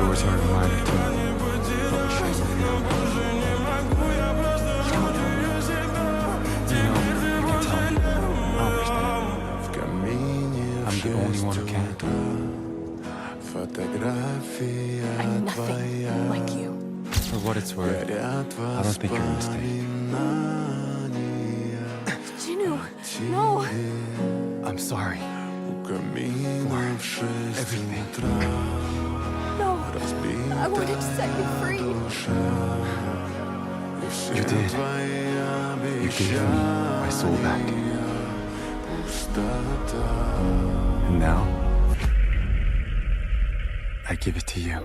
yours are a reminder too. But we share what we know. You know, you can tell me. I understand. I'm the only one who can. I'm nothing like you. For what it's worth, I don't think you're a mistake. Jinu, no. I'm sorry for everything. No, I wanted to set you free. You did. You gave me my soul back. And now, I give it to you.